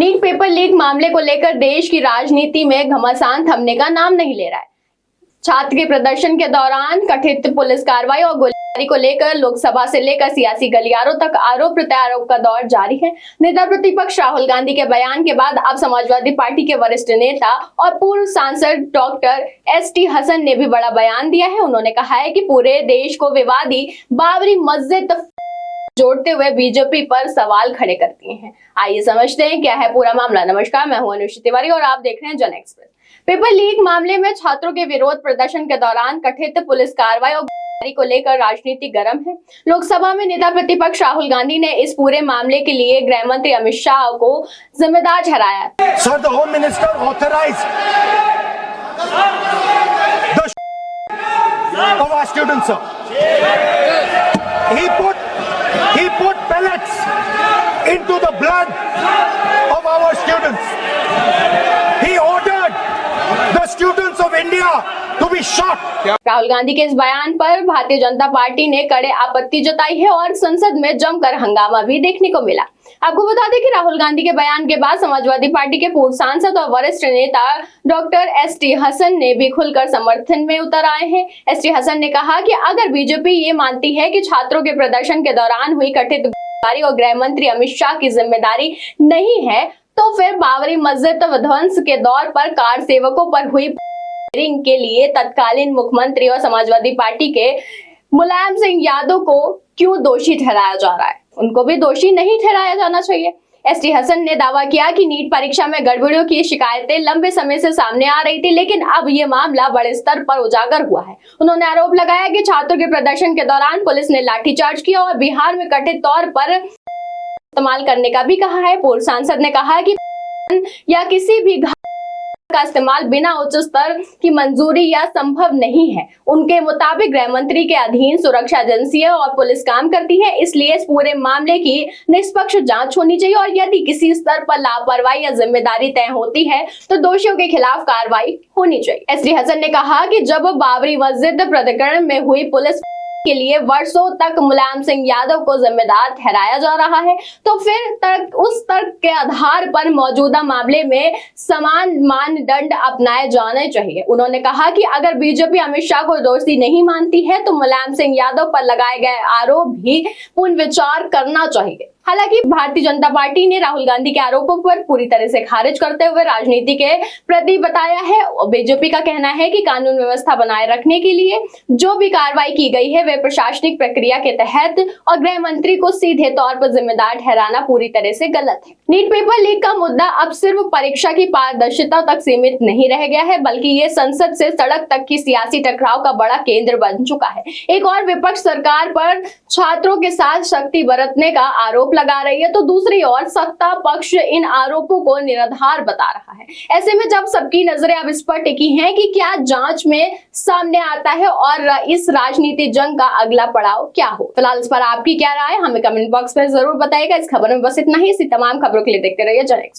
NEET paper leak मामले को लेकर देश की राजनीति में घमासान थमने का नाम नहीं ले रहा है। छात्र के प्रदर्शन के दौरान कथित पुलिस कार्रवाई और गोलीबारी को लेकर लोकसभा से लेकर सियासी गलियारों तक आरोप प्रत्यारोप का दौर जारी है। नेता प्रतिपक्ष राहुल गांधी के बयान के बाद अब समाजवादी पार्टी के वरिष्ठ नेता और पूर्व सांसद डॉक्टर एसटी हसन ने भी बड़ा बयान दिया है। उन्होंने कहा है कि पूरे देश को विवादी बाबरी मस्जिद जोड़ते हुए बीजेपी पर सवाल खड़े करती हैं। आइए समझते हैं क्या है पूरा मामला। नमस्कार, मैं हूं अनुष्का तिवारी और आप देख रहे हैं जन एक्सप्रेस। पेपर लीक मामले में छात्रों के विरोध प्रदर्शन के दौरान कथित पुलिस कार्रवाई और गोलीबारी को लेकर राजनीति गर्म है। लोकसभा में नेता प्रतिपक्ष राहुल गांधी ने इस पूरे मामले के लिए गृह मंत्री अमित शाह को जिम्मेदार ठहराया। Sir, the Home Minister authorized the of our students, sir. He put pellets into the blood of our students. He ordered the students of India to be shot. Rahul Gandhi के इस बयान पर भारतीय जनता पार्टी ने कड़े आपत्ति जताई है और संसद में जमकर हंगामा भी देखने को मिला। आपको बता दें कि राहुल गांधी के बयान के बाद समाजवादी पार्टी के पूर्व सांसद और वरिष्ठ नेता डॉक्टर एसटी हसन ने भी खुलकर समर्थन में उतर आए हैं। एसटी हसन ने कहा कि अगर बीजेपी ये मानती है कि छात्रों के प्रदर्शन के दौरान हुई कथित गोलीबारी और गृह मंत्री अमित शाह की जिम्मेदारी नहीं है, तो फिर बाबरी मस्जिद ध्वंस के दौर पर कार सेवकों पर हुई के लिए तत्कालीन मुख्यमंत्री और समाजवादी पार्टी के मुलायम सिंह यादव को क्यों दोषी ठहराया जा रहा है? उनको भी दोषी नहीं ठहराया जाना चाहिए। एसटी हसन ने दावा किया कि नीट परीक्षा में गड़बड़ियों की शिकायतें लंबे समय से सामने आ रही थी, लेकिन अब ये मामला बड़े स्तर पर उजागर हुआ है। उन्होंने आरोप लगाया कि छात्रों के प्रदर्शन के दौरान पुलिस ने लाठीचार्ज किया और बिहार में कथित तौर पर इस्तेमाल करने का भी कहा है। पूर्व सांसद ने कहा कि या किसी भी का इस्तेमाल बिना उच्च स्तर की मंजूरी या संभव नहीं है। उनके मुताबिक गृह मंत्री के अधीन सुरक्षा एजेंसियां और पुलिस काम करती है, इसलिए इस पूरे मामले की निष्पक्ष जांच होनी चाहिए और यदि किसी स्तर पर लापरवाही या जिम्मेदारी तय होती है तो दोषियों के खिलाफ कार्रवाई होनी चाहिए। एसटी हसन ने कहा कि जब बाबरी मस्जिद प्रकरण में हुई पुलिस के लिए वर्षों तक मुलायम सिंह यादव को जिम्मेदार ठहराया जा रहा है, तो फिर उस तर्क के आधार पर मौजूदा मामले में समान मानदंड अपनाए जाने चाहिए। उन्होंने कहा कि अगर बीजेपी अमित शाह को दोषी नहीं मानती है तो मुलायम सिंह यादव पर लगाए गए आरोप भी पुनर्विचार करना चाहिए। हालांकि भारतीय जनता पार्टी ने राहुल गांधी के आरोपों पर पूरी तरह से खारिज करते हुए राजनीति के प्रति बताया है। बीजेपी का कहना है कि कानून व्यवस्था बनाए रखने के लिए जो भी कार्रवाई की गई है वे प्रशासनिक प्रक्रिया के तहत और गृह मंत्री को सीधे तौर पर जिम्मेदार ठहराना पूरी तरह से गलत है। नीट पेपर लीक का मुद्दा अब सिर्फ परीक्षा की पारदर्शिता तक सीमित नहीं रह गया है, बल्कि ये संसद से सड़क तक की सियासी टकराव का बड़ा केंद्र बन चुका है। एक और विपक्ष सरकार पर छात्रों के साथ शक्ति बरतने का आरोप लगा रही है, तो दूसरी ओर सत्ता पक्ष इन आरोपों को निराधार बता रहा है। ऐसे में जब सबकी नजरें अब इस पर टिकी हैं कि क्या जांच में सामने आता है और इस राजनीति जंग का अगला पड़ाव क्या हो। फिलहाल इस पर आपकी क्या राय, हमें कमेंट बॉक्स में जरूर बताइएगा। इस खबर में बस इतना ही। इसी तमाम खबरों के लिए देखते रहिए जन एक्सप्रेस।